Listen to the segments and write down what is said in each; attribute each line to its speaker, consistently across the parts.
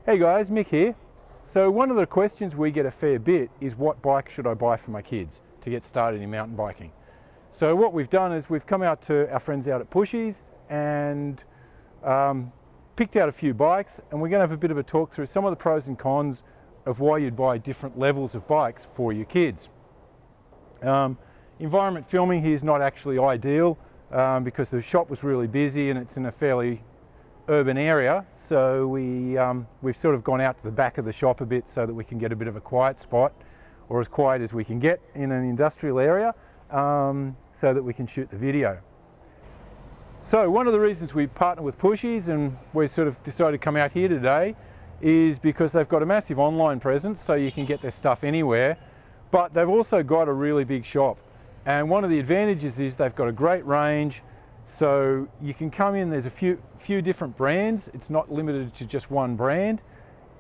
Speaker 1: Hey guys, Mick here. So one of the questions we get a fair bit is what bike should I buy for my kids to get started in mountain biking? So what we've done is we've come out to our friends out at Pushies and picked out a few bikes, and we're going to have a bit of a talk through some of the pros and cons of why you'd buy different levels of bikes for your kids. Environment filming here is not actually ideal because the shop was really busy and it's in a fairly urban area, so we've sort of gone out to the back of the shop a bit so that we can get a bit of a quiet spot, or as quiet as we can get in an industrial area, so that we can shoot the video. So one of the reasons we partner with Pushies and we sort of decided to come out here today is because they've got a massive online presence, so you can get their stuff anywhere, but they've also got a really big shop. And one of the advantages is they've got a great range, so you can come in, there's a few different brands, it's not limited to just one brand,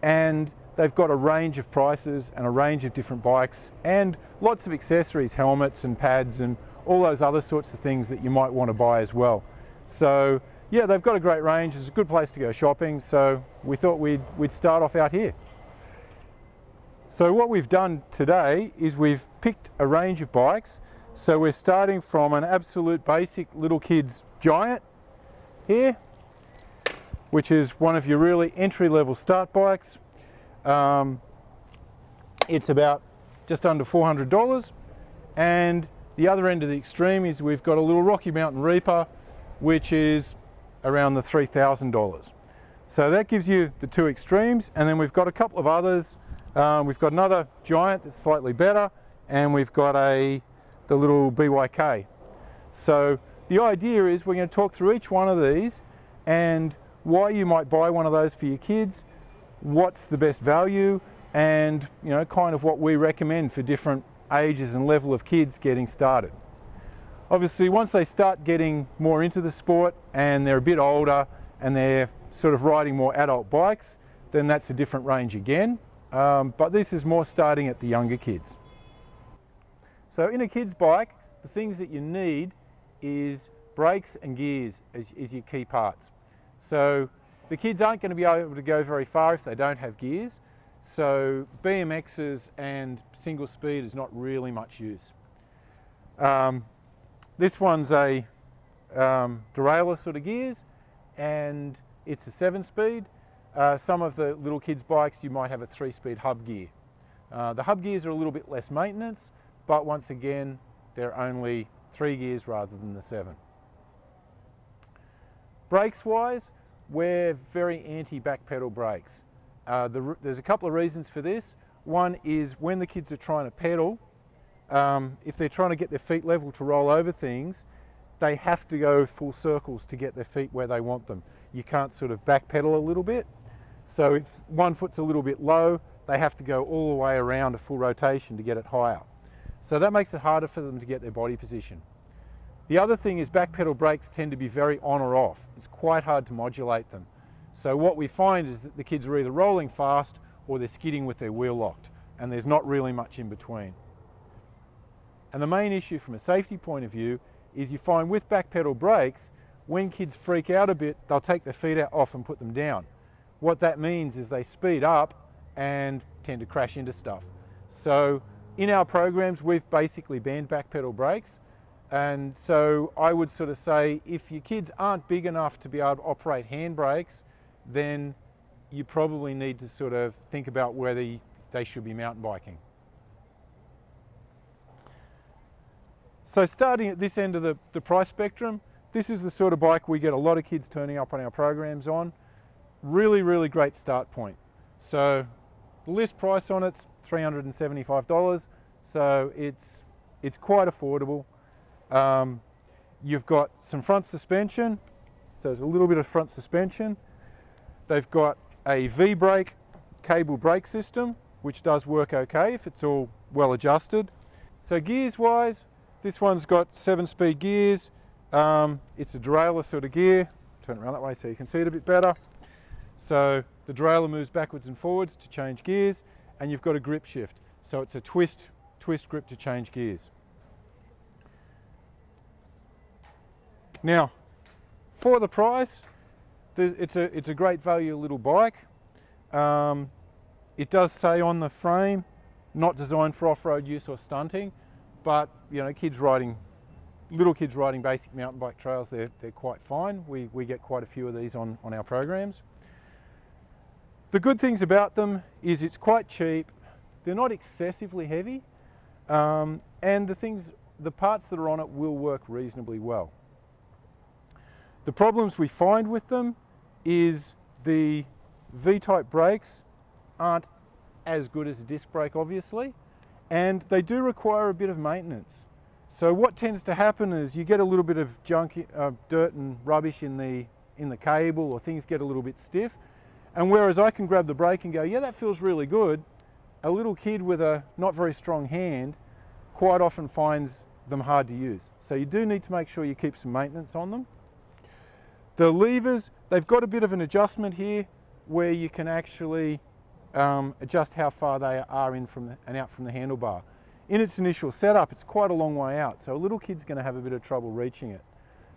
Speaker 1: and they've got a range of prices and a range of different bikes and lots of accessories, helmets and pads and all those other sorts of things that you might want to buy as well. So yeah, they've got a great range, it's a good place to go shopping, so we thought we'd start off out here. So what we've done today is we've picked a range of bikes. So we're starting from an absolute basic little kid's Giant here, which is one of your really entry-level start bikes. It's about just under $400, and the other end of the extreme is we've got a little Rocky Mountain Reaper, which is around the $3,000. So that gives you the two extremes, and then we've got a couple of others. We've got another Giant that's slightly better, and we've got the little BYK. So the idea is we're going to talk through each one of these and why you might buy one of those for your kids, what's the best value, and kind of what we recommend for different ages and level of kids getting started. Obviously, once they start getting more into the sport and they're a bit older and they're sort of riding more adult bikes, then that's a different range again. But this is more starting at the younger kids. So in a kid's bike, the things that you need is brakes and gears as your key parts. So the kids aren't going to be able to go very far if they don't have gears. So BMXs and single speed is not really much use. This one's a derailleur sort of gears, and it's a 7-speed. Some of the little kids' bikes you might have a 3-speed hub gear. The hub gears are a little bit less maintenance, but once again, they're only 3 gears rather than the 7. Brakes wise, we're very anti-back pedal brakes. There's a couple of reasons for this. One is when the kids are trying to pedal, if they're trying to get their feet level to roll over things, they have to go full circles to get their feet where they want them. You can't sort of back pedal a little bit. So if one foot's a little bit low, they have to go all the way around a full rotation to get it higher. So that makes it harder for them to get their body position. The other thing is back pedal brakes tend to be very on or off. It's quite hard to modulate them. So what we find is that the kids are either rolling fast or they're skidding with their wheel locked, and there's not really much in between. And the main issue from a safety point of view is you find with back pedal brakes, when kids freak out a bit, they'll take their feet off and put them down. What that means is they speed up and tend to crash into stuff. So in our programs, we've basically banned back pedal brakes. And so I would sort of say if your kids aren't big enough to be able to operate hand brakes, then you probably need to sort of think about whether they should be mountain biking. So starting at this end of the price spectrum, this is the sort of bike we get a lot of kids turning up on our programs on. Really, really great start point. So the list price on it's $375, so it's quite affordable. You've got some front suspension, so there's a little bit of front suspension. They've got a V-brake cable brake system, which does work okay if it's all well adjusted. So gears wise, this one's got 7-speed gears. It's a derailleur sort of gear. Turn it around that way so you can see it a bit better. So the derailleur moves backwards and forwards to change gears, and you've got a grip shift. So it's a twist grip to change gears. Now, for the price, it's a great value little bike. It does say on the frame, not designed for off-road use or stunting, but you know, little kids riding basic mountain bike trails, they're quite fine. We get quite a few of these on our programs. The good things about them is it's quite cheap, they're not excessively heavy, and the parts that are on it will work reasonably well. The problems we find with them is the V-type brakes aren't as good as a disc brake, obviously, and they do require a bit of maintenance. So what tends to happen is you get a little bit of junk, dirt and rubbish in the cable, or things get a little bit stiff, and whereas I can grab the brake and go, yeah, that feels really good, a little kid with a not very strong hand quite often finds them hard to use. So you do need to make sure you keep some maintenance on them. The levers, they've got a bit of an adjustment here where you can actually adjust how far they are in and out from the handlebar. In its initial setup, it's quite a long way out, so a little kid's going to have a bit of trouble reaching it.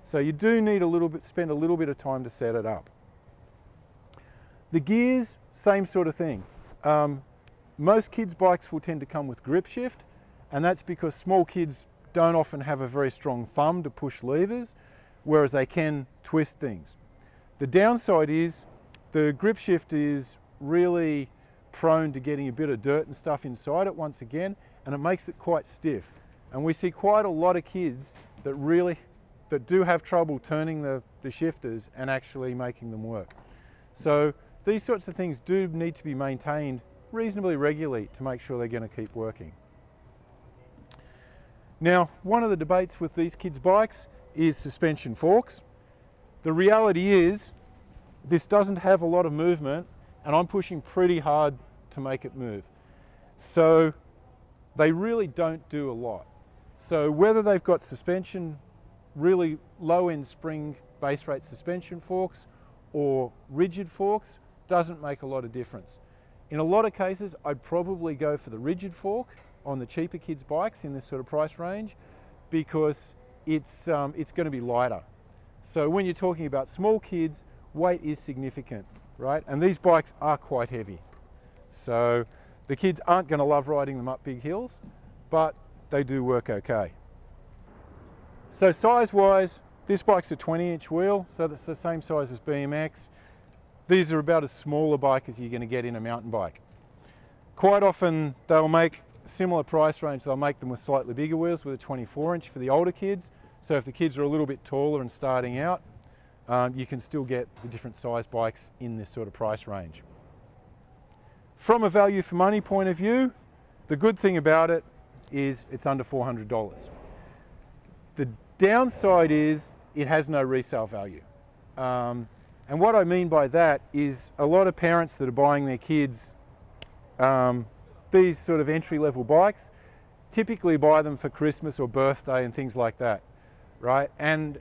Speaker 1: So you do need spend a little bit of time to set it up. The gears, same sort of thing. Most kids' bikes will tend to come with grip shift, and that's because small kids don't often have a very strong thumb to push levers, whereas they can twist things. The downside is the grip shift is really prone to getting a bit of dirt and stuff inside it once again, and it makes it quite stiff. And we see quite a lot of kids that do have trouble turning the shifters and actually making them work. So these sorts of things do need to be maintained reasonably regularly to make sure they're going to keep working. Now, one of the debates with these kids' bikes is suspension forks. The reality is this doesn't have a lot of movement, and I'm pushing pretty hard to make it move. So they really don't do a lot. So whether they've got suspension, really low-end spring base rate suspension forks or rigid forks, doesn't make a lot of difference. In a lot of cases, I'd probably go for the rigid fork on the cheaper kids' bikes in this sort of price range, because it's going to be lighter. So when you're talking about small kids, weight is significant, right? And these bikes are quite heavy. So the kids aren't going to love riding them up big hills, but they do work okay. So size-wise, this bike's a 20-inch wheel, so that's the same size as BMX. These are about as small a bike as you're going to get in a mountain bike. Quite often they'll make similar price range, they'll make them with slightly bigger wheels with a 24-inch for the older kids. So if the kids are a little bit taller and starting out, you can still get the different size bikes in this sort of price range. From a value for money point of view, the good thing about it is it's under $400. The downside is it has no resale value. And what I mean by that is a lot of parents that are buying their kids these sort of entry-level bikes typically buy them for Christmas or birthday and things like that, right? And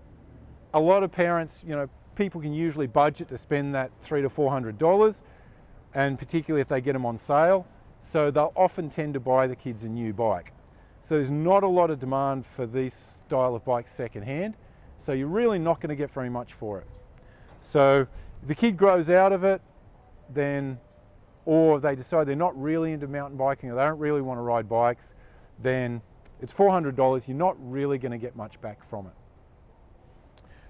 Speaker 1: a lot of parents, you know, people can usually budget to spend that $300 to $400, and particularly if they get them on sale, so they'll often tend to buy the kids a new bike. So there's not a lot of demand for this style of bikes secondhand, so you're really not going to get very much for it. So if the kid grows out of it, then, or they decide they're not really into mountain biking or they don't really want to ride bikes, then it's $400. You're not really going to get much back from it.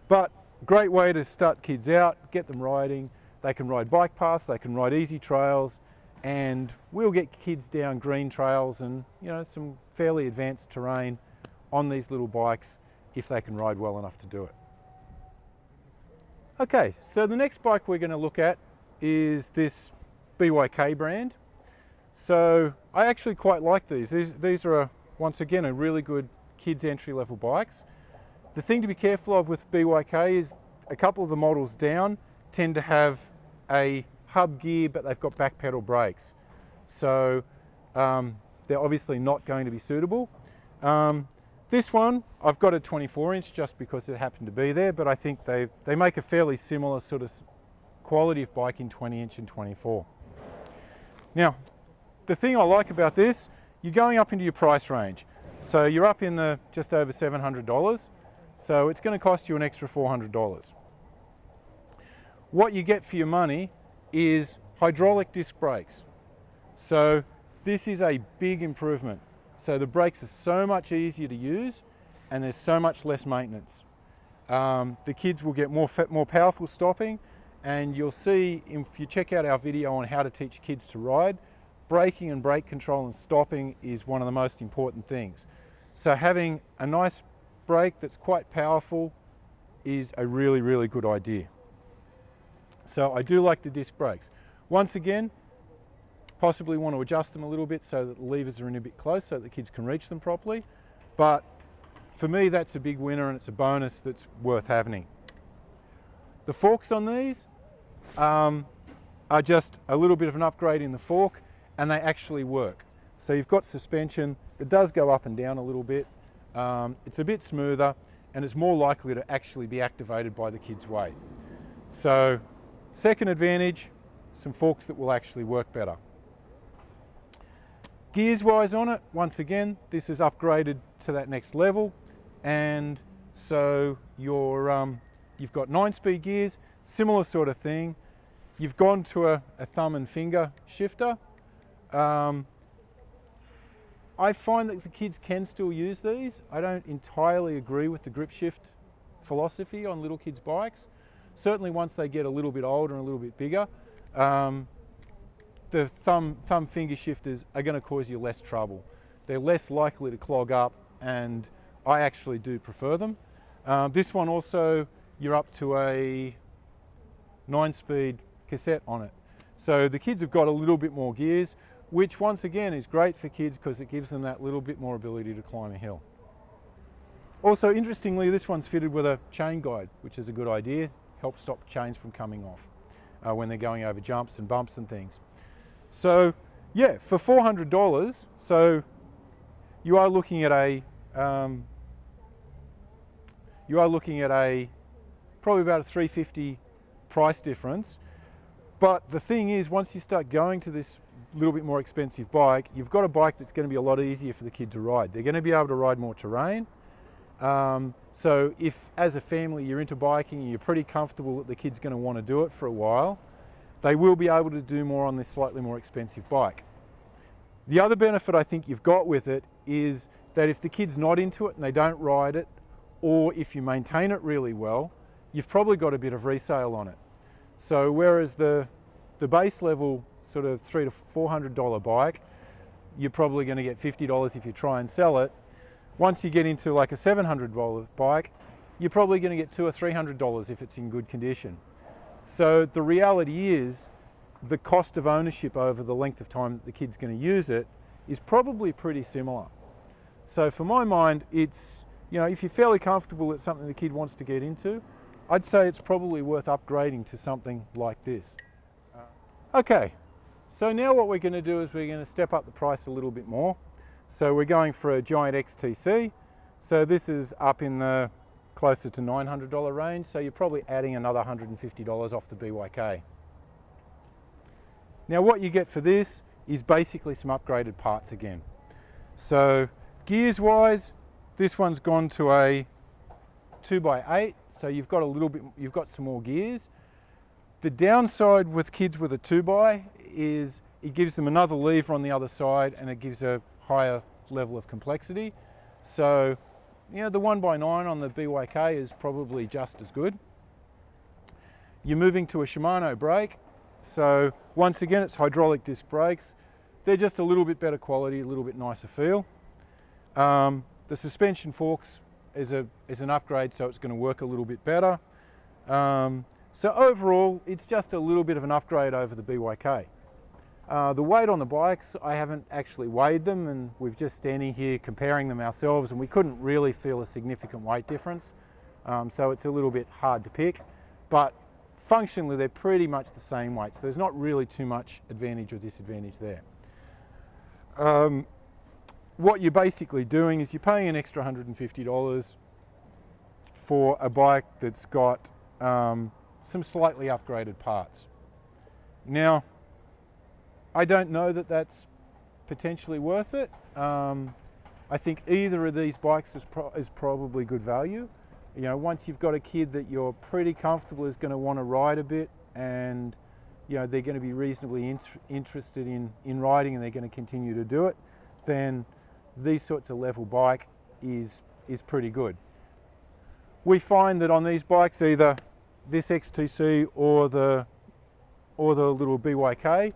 Speaker 1: But great way to start kids out, get them riding. They can ride bike paths, they can ride easy trails, and we'll get kids down green trails and, you know, some fairly advanced terrain on these little bikes if they can ride well enough to do it. Okay, so the next bike we're going to look at is this BYK brand. So I actually quite like these. These are, once again, a really good kids entry-level bikes. The thing to be careful of with BYK is a couple of the models down tend to have a hub gear, but they've got back pedal brakes. So they're obviously not going to be suitable. This one, I've got a 24-inch just because it happened to be there, but I think they make a fairly similar sort of quality of bike in 20-inch and 24. Now, the thing I like about this, you're going up into your price range. So you're up in the just over $700. So it's going to cost you an extra $400. What you get for your money is hydraulic disc brakes. So this is a big improvement. So the brakes are so much easier to use and there's so much less maintenance. The kids will get more powerful stopping, and you'll see if you check out our video on how to teach kids to ride, braking and brake control and stopping is one of the most important things. So having a nice brake that's quite powerful is a really, really good idea. So I do like the disc brakes. Once again, possibly want to adjust them a little bit so that the levers are in a bit close so that the kids can reach them properly. But for me, that's a big winner and it's a bonus that's worth having. The forks on these are just a little bit of an upgrade in the fork, and they actually work. So you've got suspension that does go up and down a little bit. It's a bit smoother and it's more likely to actually be activated by the kid's weight. So second advantage, some forks that will actually work better. Gears wise on it, once again, this is upgraded to that next level, and so you've got 9-speed gears, similar sort of thing. You've gone to a thumb and finger shifter. I find that the kids can still use these. I don't entirely agree with the grip shift philosophy on little kids' bikes. Certainly once they get a little bit older and a little bit bigger, the thumb finger shifters are going to cause you less trouble. They're less likely to clog up, and I actually do prefer them. This one also, you're up to a 9-speed cassette on it. So the kids have got a little bit more gears, which once again is great for kids because it gives them that little bit more ability to climb a hill. Also, interestingly, this one's fitted with a chain guide, which is a good idea. Helps stop chains from coming off when they're going over jumps and bumps and things. So yeah, for $400, so you are looking at a probably about a $350 price difference. But the thing is, once you start going to this little bit more expensive bike, you've got a bike that's going to be a lot easier for the kid to ride. They're going to be able to ride more terrain. So if as a family you're into biking and you're pretty comfortable that the kid's going to want to do it for a while, they will be able to do more on this slightly more expensive bike. The other benefit I think you've got with it is that if the kid's not into it and they don't ride it, or if you maintain it really well, you've probably got a bit of resale on it. So whereas the base level sort of $300 to $400 bike, you're probably going to get $50 if you try and sell it. Once you get into like a $700 bike, you're probably going to get $200 or $300 if it's in good condition. So the reality is the cost of ownership over the length of time that the kid's going to use it is probably pretty similar. So for my mind, it's, you know, if you're fairly comfortable it's something the kid wants to get into, I'd say it's probably worth upgrading to something like this. Okay, so now what we're going to do is we're going to step up the price a little bit more. So we're going for a Giant XTC. So this is up in the closer to $900 range, so you're probably adding another $150 off the BYK. Now what you get for this is basically some upgraded parts again. So gears wise, this one's gone to a 2x8, so you've got some more gears. The downside with kids with a 2x is it gives them another lever on the other side and it gives a higher level of complexity. So, you know, the 1x9 on the BYK is probably just as good. You're moving to a Shimano brake. So once again, it's hydraulic disc brakes. They're just a little bit better quality, a little bit nicer feel. The suspension forks is an upgrade, so it's going to work a little bit better. So overall, it's just a little bit of an upgrade over the BYK. The weight on the bikes, I haven't actually weighed them, and we've just standing here comparing them ourselves, and we couldn't really feel a significant weight difference. So it's a little bit hard to pick, but functionally they're pretty much the same weight, so there's not really too much advantage or disadvantage there. What you're basically doing is you're paying an extra $150 for a bike that's got some slightly upgraded parts. Now, I don't know that that's potentially worth it. I think either of these bikes is probably good value. You know, once you've got a kid that you're pretty comfortable is going to want to ride a bit, and you know, they're going to be reasonably interested in riding and they're going to continue to do it, then these sorts of level bike is pretty good. We find that on these bikes, either this XTC or the little BYK,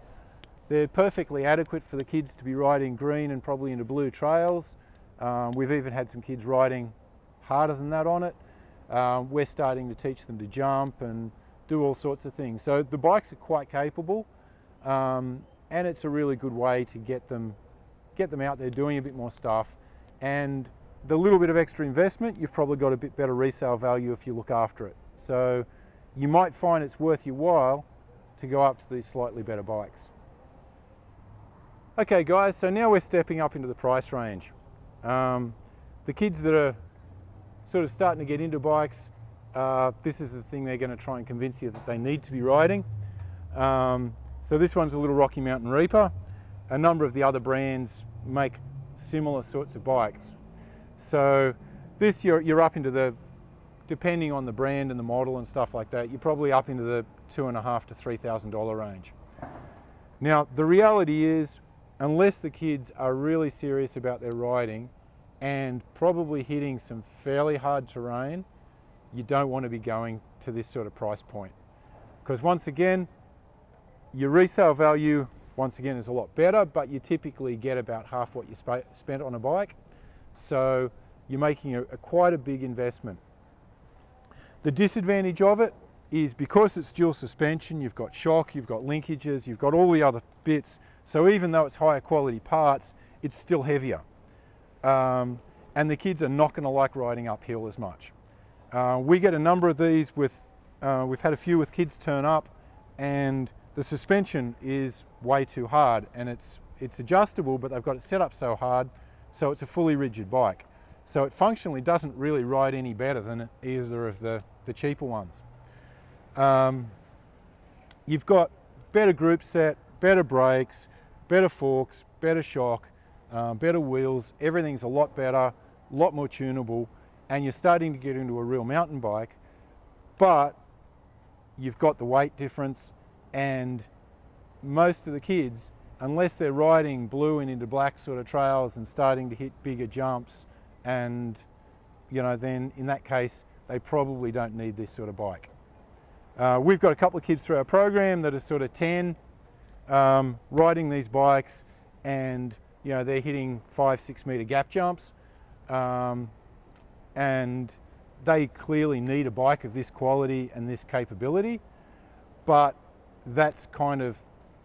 Speaker 1: they're perfectly adequate for the kids to be riding green and probably into blue trails. We've even had some kids riding harder than that on it. We're starting to teach them to jump and do all sorts of things. So the bikes are quite capable, and it's a really good way to get them out there doing a bit more stuff. And the little bit of extra investment, you've probably got a bit better resale value if you look after it. So you might find it's worth your while to go up to these slightly better bikes. Okay guys, so now we're stepping up into the price range. The kids that are sort of starting to get into bikes, this is the thing they're going to try and convince you that they need to be riding. So this one's a little Rocky Mountain Reaper. A number of the other brands make similar sorts of bikes. So this you're up into the, depending on the brand and the model and stuff like that, you're probably up into the $2,500 to $3,000 range. Now the reality is, unless the kids are really serious about their riding and probably hitting some fairly hard terrain, you don't want to be going to this sort of price point. Because once again, your resale value once again is a lot better, but you typically get about half what you spent on a bike. So you're making quite a big investment. The disadvantage of it is because it's dual suspension, you've got shock, you've got linkages, you've got all the other bits. So even though it's higher quality parts, it's still heavier. And the kids are not going to like riding uphill as much. We get a number of these with, we've had a few with kids turn up, and the suspension is way too hard, and it's adjustable, but they've got it set up so hard, so it's a fully rigid bike. So it functionally doesn't really ride any better than either of the cheaper ones. You've got better group set, better brakes, better forks, better shock, better wheels, everything's a lot better, a lot more tunable, and you're starting to get into a real mountain bike, but you've got the weight difference, and most of the kids, unless they're riding blue and into black sort of trails and starting to hit bigger jumps, and you know, then in that case they probably don't need this sort of bike. We've got a couple of kids through our program that are sort of 10, riding these bikes, and you know, they're hitting 5-6 meter gap jumps, and they clearly need a bike of this quality and this capability, but that's kind of,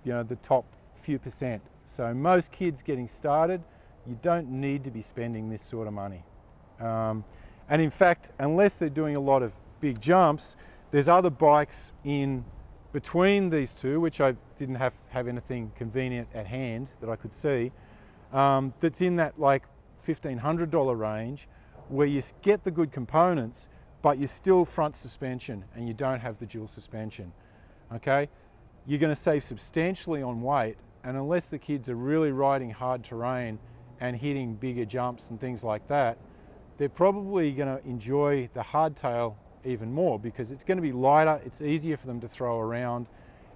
Speaker 1: you know, the top few percent. So most kids getting started, you don't need to be spending this sort of money. And in fact, unless they're doing a lot of big jumps, there's other bikes in between these two, which I didn't have anything convenient at hand that I could see, that's in that like $1,500 range, where you get the good components, but you're still front suspension and you don't have the dual suspension. Okay, you're going to save substantially on weight, and unless the kids are really riding hard terrain and hitting bigger jumps and things like that, they're probably going to enjoy the hardtail even more, because it's going to be lighter, it's easier for them to throw around,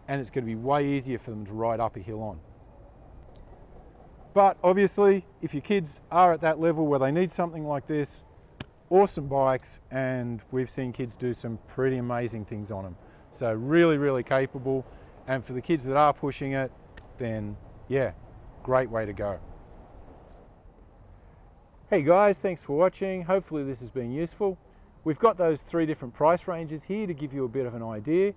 Speaker 1: and it's going to be way easier for them to ride up a hill on. But obviously, if your kids are at that level where they need something like this, awesome bikes, and we've seen kids do some pretty amazing things on them. So really, really capable, and for the kids that are pushing it, then yeah, great way to go. Hey guys, thanks for watching. Hopefully this has been useful. We've got those 3 different price ranges here to give you a bit of an idea.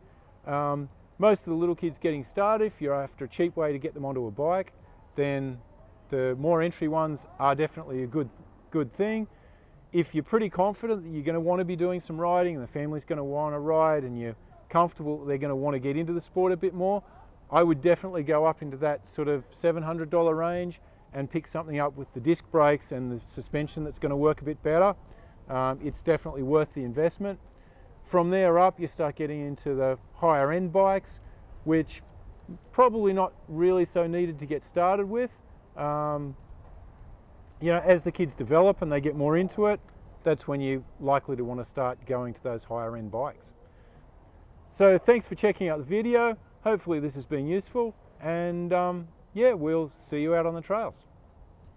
Speaker 1: Most of the little kids getting started, if you're after a cheap way to get them onto a bike, then the more entry ones are definitely a good thing. If you're pretty confident that you're going to want to be doing some riding and the family's going to want to ride, and you're comfortable they're going to want to get into the sport a bit more, I would definitely go up into that sort of $700 range and pick something up with the disc brakes and the suspension that's going to work a bit better. It's definitely worth the investment. From there up, you start getting into the higher end bikes, which probably not really so needed to get started with. You know, as the kids develop and they get more into it, that's when you're likely to want to start going to those higher end bikes. So thanks for checking out the video. hopefully this has been useful, and yeah, we'll see you out on the trails.